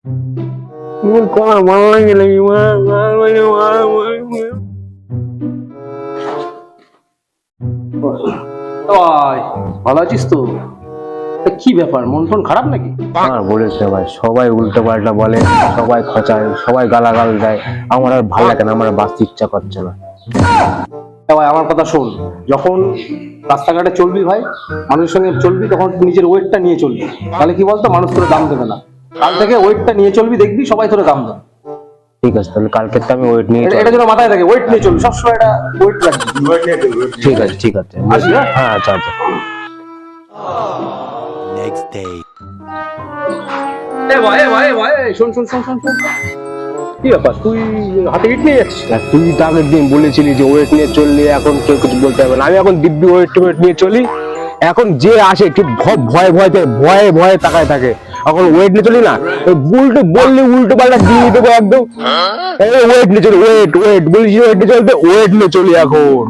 ভালো লাগে নাকি ভালো আছিস তো? কি ব্যাপার, মন টন খারাপ নাকি? আর বলেছে ভাই, সবাই উল্টো পাল্টা বলে, সবাই খচায়, সবাই গালাগাল দেয়। আমার আর ভালো লাগে না, আমার আর বাঁচতে ইচ্ছা করছে না। ভাই আমার কথা শোন, যখন রাস্তাঘাটে চলবি ভাই, মানুষের সঙ্গে চলবি, তখন নিজের ওয়েটটা নিয়ে চলবি। তাহলে কি বলতো, মানুষ তোর দাম দেবে না। কাল থেকে ওয়েটটা নিয়ে চলবি, দেখবি সবাই তোর দাম দেবে। ঠিক আছে, তাহলে কালকে তো আমি ওয়েট নিয়ে এটা যেন মাথায় থাকে, ওয়েট নিয়ে চলবি সবসময়, এটা ওয়েট রাখবি। ঠিক আছে, ঠিক আছে। আসি, হ্যাঁ? হ্যাঁ, আচ্ছা আচ্ছা। Next day. শোন শোন শোন শোন শোন, কি ব্যাপার, তুই হাতে ইট নিয়ে যাচ্ছিস? আর তুই তো আগের দিন বলেছিলি যে ওয়েট নিয়ে চললে এখন কেউ কিছু বলতে হবে না। আমি এখন দিব্যি ওয়েট নিয়ে চলি। এখন যে আসে ঠিক ভয়ে ভয়ে তাকায় থাকে। এখন ওয়েট নিয়ে চলি না, উল্টো বললে উল্টো পাল্টা দিয়ে দেবো একদম। ওয়েট নিয়ে চলি, ওয়েট বলছি ওয়েট নিয়ে চলতে, ওয়েট নিয়ে চলি এখন।